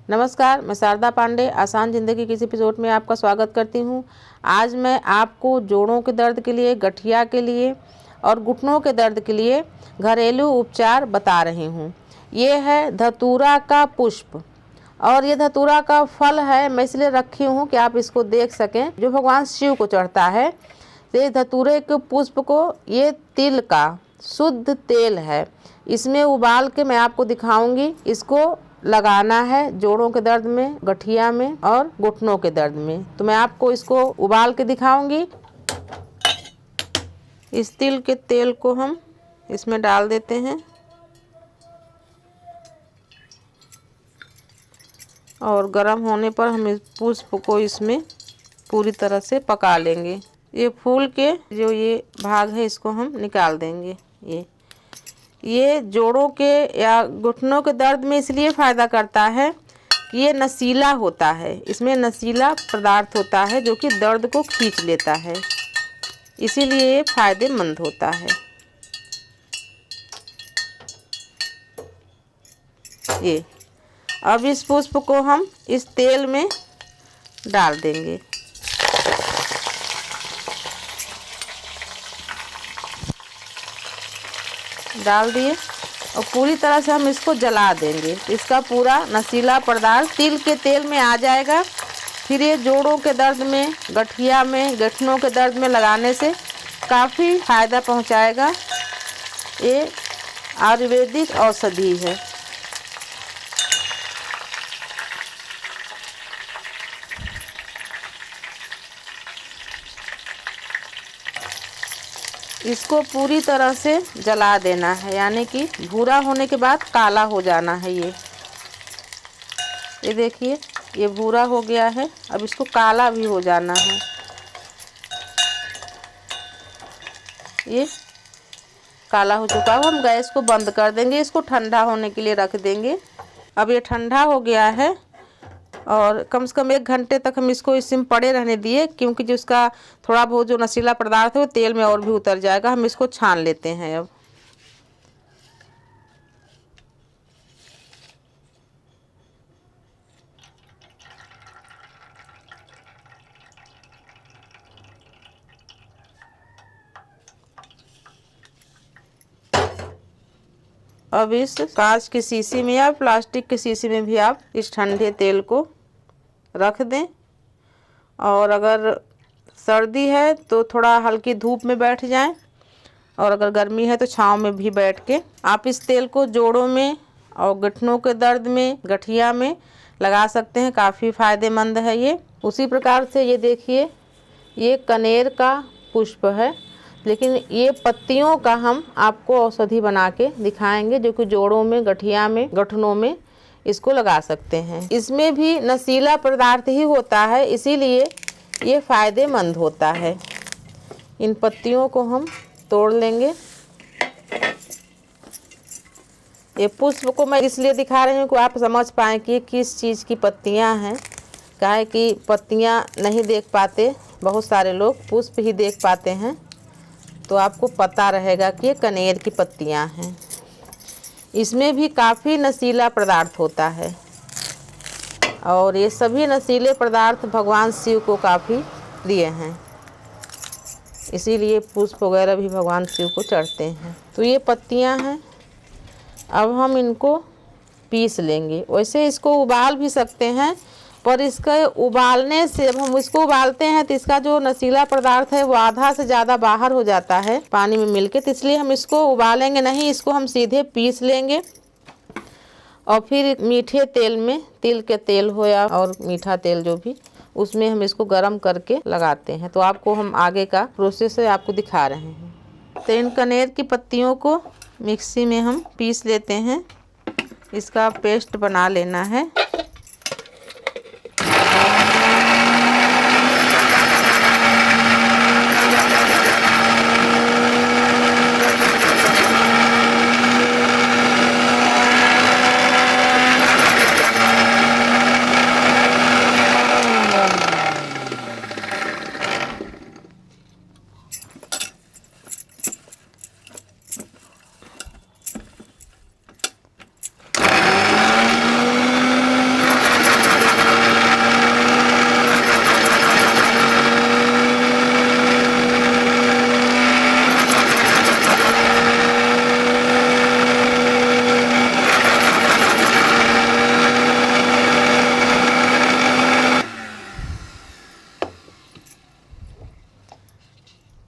नमस्कार, मैं शारदा पांडे आसान ज़िंदगी के इस एपिसोड में आपका स्वागत करती हूँ। आज मैं आपको जोड़ों के दर्द के लिए, गठिया के लिए और घुटनों के दर्द के लिए घरेलू उपचार बता रही हूँ। ये है धतूरा का पुष्प और ये धतूरा का फल है। मैं इसलिए रखी हूँ कि आप इसको देख सकें, जो भगवान शिव को चढ़ता है। तो ये धतूरे के पुष्प को, ये तिल का शुद्ध तेल है, इसमें उबाल के मैं आपको दिखाऊंगी। इसको लगाना है जोड़ों के दर्द में, गठिया में और घुटनों के दर्द में। तो मैं आपको इसको उबाल के दिखाऊंगी। इस तिल के तेल को हम इसमें डाल देते हैं और गर्म होने पर हम इस पुष्प को इसमें पूरी तरह से पका लेंगे। ये फूल के जो ये भाग है इसको हम निकाल देंगे। ये जोड़ों के या घुटनों के दर्द में इसलिए फ़ायदा करता है कि ये नशीला होता है। इसमें नशीला पदार्थ होता है जो कि दर्द को खींच लेता है, इसीलिए ये फ़ायदेमंद होता है। ये अब इस पुष्प को हम इस तेल में डाल देंगे। डाल दिए और पूरी तरह से हम इसको जला देंगे। इसका पूरा नशीला पदार्थ तिल के तेल में आ जाएगा। फिर ये जोड़ों के दर्द में, गठिया में, घुटनों के दर्द में लगाने से काफ़ी फायदा पहुंचाएगा। ये आयुर्वेदिक औषधि है। इसको पूरी तरह से जला देना है, यानी कि भूरा होने के बाद काला हो जाना है। ये देखिए, ये भूरा हो गया है। अब इसको काला भी हो जाना है। ये काला हो चुका है। हम गैस को बंद कर देंगे, इसको ठंडा होने के लिए रख देंगे। अब ये ठंडा हो गया है और कम से कम 1 घंटे तक हम इसको इसमें पड़े रहने दिए, क्योंकि जो इसका थोड़ा बहुत जो नशीला पदार्थ है वो तेल में और भी उतर जाएगा। हम इसको छान लेते हैं। अब इस कांच की शीशी में या प्लास्टिक की शीशी में भी आप इस ठंडे तेल को रख दें। और अगर सर्दी है तो थोड़ा हल्की धूप में बैठ जाएं, और अगर गर्मी है तो छांव में भी बैठ के आप इस तेल को जोड़ों में और घुटनों के दर्द में, गठिया में लगा सकते हैं। काफ़ी फ़ायदेमंद है ये। उसी प्रकार से ये देखिए, ये कनेर का पुष्प है, लेकिन ये पत्तियों का हम आपको औषधि बना के दिखाएंगे, जो कि जोड़ों में, गठिया में, घुटनों में इसको लगा सकते हैं। इसमें भी नशीला पदार्थ ही होता है, इसीलिए ये फ़ायदेमंद होता है। इन पत्तियों को हम तोड़ लेंगे। ये पुष्प को मैं इसलिए दिखा रही हूँ कि आप समझ पाएँ कि किस चीज़ की पत्तियाँ हैं। काहे कि पत्तियाँ नहीं देख पाते, बहुत सारे लोग पुष्प ही देख पाते हैं, तो आपको पता रहेगा कि ये कनेर की पत्तियाँ हैं। इसमें भी काफ़ी नशीला पदार्थ होता है और ये सभी नशीले पदार्थ भगवान शिव को काफ़ी प्रिय हैं, इसीलिए पुष्प वगैरह भी भगवान शिव को चढ़ते हैं। तो ये पत्तियां हैं। अब हम इनको पीस लेंगे। वैसे इसको उबाल भी सकते हैं, पर इसका उबालने से, जब हम इसको उबालते हैं तो इसका जो नशीला पदार्थ है वो आधा से ज़्यादा बाहर हो जाता है पानी में मिलके। तो इसलिए हम इसको उबालेंगे नहीं, इसको हम सीधे पीस लेंगे और फिर मीठे तेल में, तिल के तेल हो या और मीठा तेल जो भी, उसमें हम इसको गरम करके लगाते हैं। तो आपको हम आगे का प्रोसेस आपको दिखा रहे हैं। तो इन कनेर की पत्तियों को मिक्सी में हम पीस लेते हैं। इसका पेस्ट बना लेना है।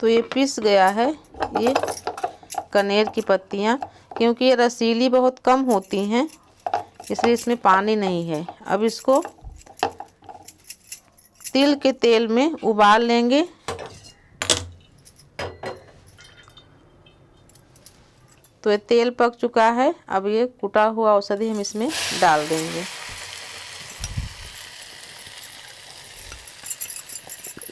तो ये पिस गया है, ये कनेर की पत्तियाँ, क्योंकि ये रसीली बहुत कम होती हैं इसलिए इसमें पानी नहीं है। अब इसको तिल के तेल में उबाल लेंगे। तो ये तेल पक चुका है। अब ये कुटा हुआ औषधि हम इसमें डाल देंगे।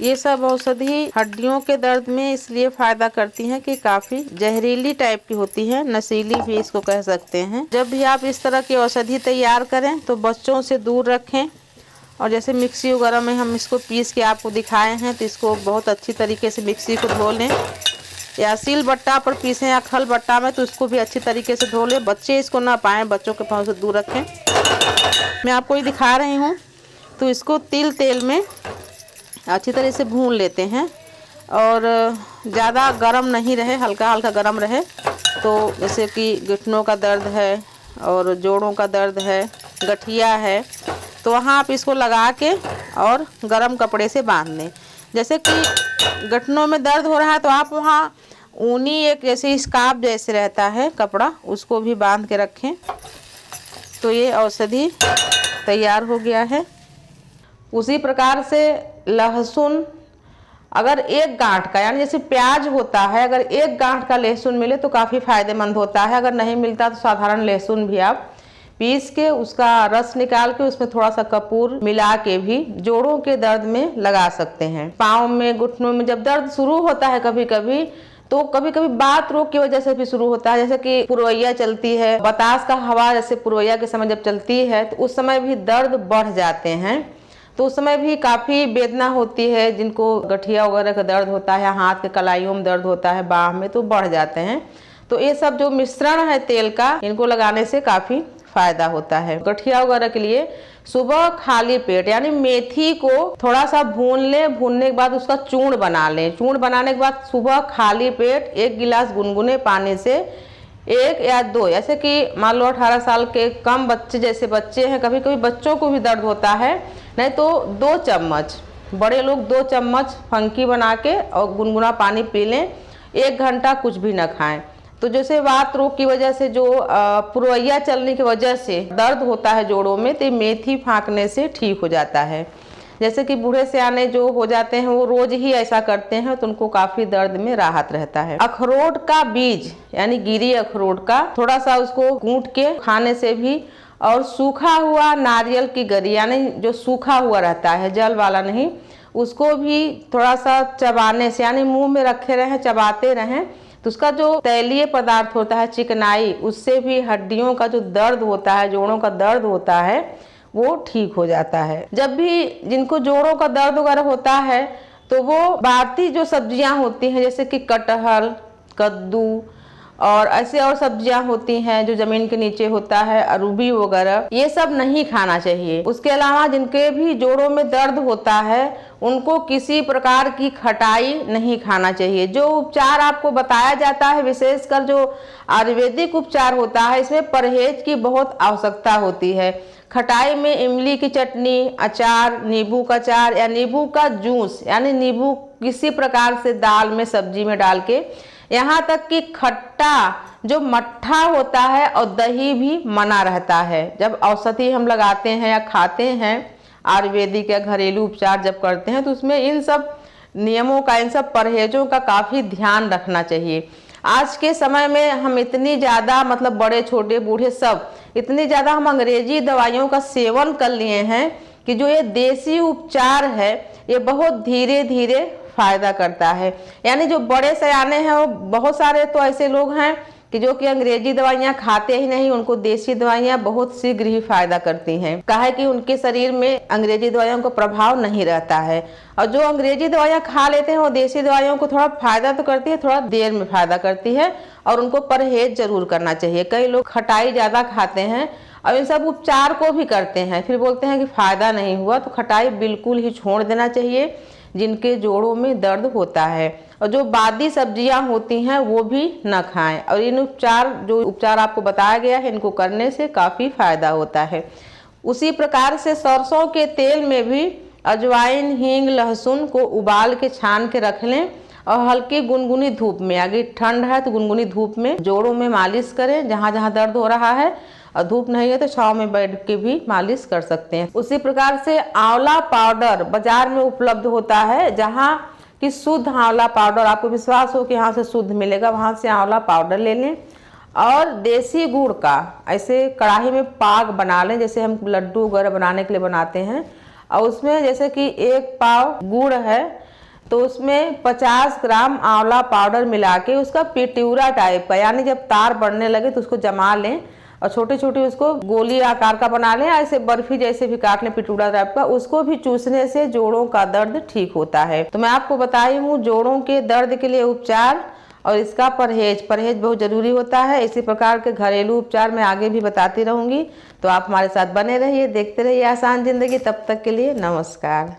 ये सब औषधि हड्डियों के दर्द में इसलिए फ़ायदा करती हैं कि काफ़ी जहरीली टाइप की होती है, नशीली भी इसको कह सकते हैं। जब भी आप इस तरह की औषधि तैयार करें तो बच्चों से दूर रखें। और जैसे मिक्सी वगैरह में हम इसको पीस के आपको दिखाए हैं, तो इसको बहुत अच्छी तरीके से मिक्सी को धो लें, या सील बट्टा पर पीसें या खल बट्टा में, तो इसको भी अच्छी तरीके से धो लें। बच्चे इसको ना पाएँ, बच्चों के पाँव से दूर रखें। मैं आपको ये दिखा रही हूँ। तो इसको तिल तेल में अच्छी तरह से भून लेते हैं, और ज़्यादा गरम नहीं रहे, हल्का हल्का गरम रहे। तो जैसे कि घुटनों का दर्द है और जोड़ों का दर्द है, गठिया है, तो वहाँ आप इसको लगा के और गरम कपड़े से बांध लें। जैसे कि घुटनों में दर्द हो रहा है तो आप वहाँ ऊनी एक जैसे स्कार्फ जैसे रहता है कपड़ा, उसको भी बांध के रखें। तो ये औषधि तैयार हो गया है। उसी प्रकार से लहसुन, अगर एक गांठ का, यानी जैसे प्याज होता है, अगर एक गांठ का लहसुन मिले तो काफ़ी फ़ायदेमंद होता है। अगर नहीं मिलता तो साधारण लहसुन भी आप पीस के उसका रस निकाल के उसमें थोड़ा सा कपूर मिला के भी जोड़ों के दर्द में लगा सकते हैं। पाँव में, घुटनों में जब दर्द शुरू होता है कभी कभी, तो कभी कभी बात रोग की वजह से भी शुरू होता है। जैसे कि पुरवैया चलती है, बतास का हवा जैसे पुरवैया के समय जब चलती है तो उस समय भी दर्द बढ़ जाते हैं। तो उस समय भी काफ़ी वेदना होती है। जिनको गठिया वगैरह का दर्द होता है, हाथ के कलाइयों में दर्द होता है, बाह में, तो बढ़ जाते हैं। तो ये सब जो मिश्रण है तेल का, इनको लगाने से काफ़ी फ़ायदा होता है। गठिया वगैरह के लिए सुबह खाली पेट, यानी मेथी को थोड़ा सा भून लें, भूनने के बाद उसका चूर्ण बना लें। चूर्ण बनाने के बाद सुबह खाली पेट 1 गिलास गुनगुने पानी से 1 या 2, ऐसे कि मान लो 18 साल के कम बच्चे, जैसे बच्चे हैं, कभी कभी बच्चों को भी दर्द होता है, नहीं तो 2 चम्मच, बड़े लोग 2 चम्मच फंकी बना के और गुनगुना पानी पी लें। 1 घंटा कुछ भी न खाएं। तो जैसे वात रोग की वजह से, जो पुरवैया चलने की वजह से दर्द होता है जोड़ों में, तो मेथी फाँकने से ठीक हो जाता है। जैसे कि बूढ़े सियाने जो हो जाते हैं वो रोज ही ऐसा करते हैं, तो उनको काफ़ी दर्द में राहत रहता है। अखरोट का बीज, यानी गिरी अखरोट का, थोड़ा सा उसको कूट के खाने से भी, और सूखा हुआ नारियल की गरी, यानी जो सूखा हुआ रहता है, जल वाला नहीं, उसको भी थोड़ा सा चबाने से, यानी मुंह में रखे रहें, चबाते रहें, तो उसका जो तैलीय पदार्थ होता है, चिकनाई, उससे भी हड्डियों का जो दर्द होता है, जोड़ों का दर्द होता है, वो ठीक हो जाता है। जब भी जिनको जोड़ों का दर्द वगैरह होता है तो वो भारतीय जो सब्जियां होती हैं, जैसे कि कटहल, कद्दू और ऐसे और सब्जियां होती हैं जो जमीन के नीचे होता है, अरबी वगैरह, ये सब नहीं खाना चाहिए। उसके अलावा जिनके भी जोड़ों में दर्द होता है उनको किसी प्रकार की खटाई नहीं खाना चाहिए। जो उपचार आपको बताया जाता है, विशेषकर जो आयुर्वेदिक उपचार होता है, इसमें परहेज की बहुत आवश्यकता होती है। खटाई में इमली की चटनी, अचार, नींबू का अचार या नींबू का जूस, यानी नींबू किसी प्रकार से दाल में, सब्जी में डाल के, यहाँ तक कि खट्टा जो मट्ठा होता है और दही भी मना रहता है। जब औषधि हम लगाते हैं या खाते हैं, आयुर्वेदिक या घरेलू उपचार जब करते हैं, तो उसमें इन सब नियमों का, इन सब परहेजों का काफ़ी ध्यान रखना चाहिए। आज के समय में हम इतनी ज़्यादा, मतलब बड़े छोटे बूढ़े सब, इतनी ज़्यादा हम अंग्रेजी दवाइयों का सेवन कर लिए हैं कि जो ये देसी उपचार है ये बहुत धीरे धीरे फायदा करता है। यानी जो बड़े सयाने हैं, वो बहुत सारे तो ऐसे लोग हैं कि जो कि अंग्रेजी दवाइयाँ खाते ही नहीं, उनको देसी दवाइयाँ बहुत शीघ्र ही फायदा करती हैं। काहे कि उनके शरीर में अंग्रेजी दवाइयों का प्रभाव नहीं रहता है। और जो अंग्रेजी दवाइयाँ खा लेते हैं वो देसी दवाइयों को थोड़ा फायदा तो करती है, थोड़ा देर में फायदा करती है, और उनको परहेज जरूर करना चाहिए। कई लोग खटाई ज़्यादा खाते हैं और इन सब उपचार को भी करते हैं, फिर बोलते हैं कि फायदा नहीं हुआ। तो खटाई बिल्कुल ही छोड़ देना चाहिए जिनके जोड़ों में दर्द होता है। और जो बादी सब्जियां होती हैं वो भी न खाएं। और इन जो उपचार आपको बताया गया है, इनको करने से काफ़ी फायदा होता है। उसी प्रकार से सरसों के तेल में भी अजवाइन, हींग, लहसुन को उबाल के छान के रख लें और हल्की गुनगुनी धूप में, अगर ठंड है तो गुनगुनी धूप में जोड़ों में मालिश करें जहाँ जहाँ दर्द हो रहा है, और धूप नहीं है तो छांव में बैठ के भी मालिश कर सकते हैं। उसी प्रकार से आंवला पाउडर बाजार में उपलब्ध होता है, जहाँ कि शुद्ध आंवला पाउडर, आपको विश्वास हो कि यहाँ से शुद्ध मिलेगा, वहाँ से आंवला पाउडर ले लें। और देसी गुड़ का ऐसे कढ़ाई में पाक बना लें, जैसे हम लड्डू वगैरह बनाने के लिए बनाते हैं। और उसमें जैसे कि 1 पाव गुड़ है तो उसमें 50 ग्राम आंवला पाउडर मिला के उसका पिट्यूरा टाइप का, यानी जब तार बढ़ने लगे तो उसको जमा लें और छोटी छोटी उसको गोली आकार का बना लें, ऐसे बर्फी जैसे भी काट लें पिटूड़ा टाइप का। उसको भी चूसने से जोड़ों का दर्द ठीक होता है। तो मैं आपको बताई हूँ जोड़ों के दर्द के लिए उपचार और इसका परहेज बहुत जरूरी होता है। इसी प्रकार के घरेलू उपचार मैं आगे भी बताती रहूँगी, तो आप हमारे साथ बने रहिए, देखते रहिए आसान जिंदगी। तब तक के लिए नमस्कार।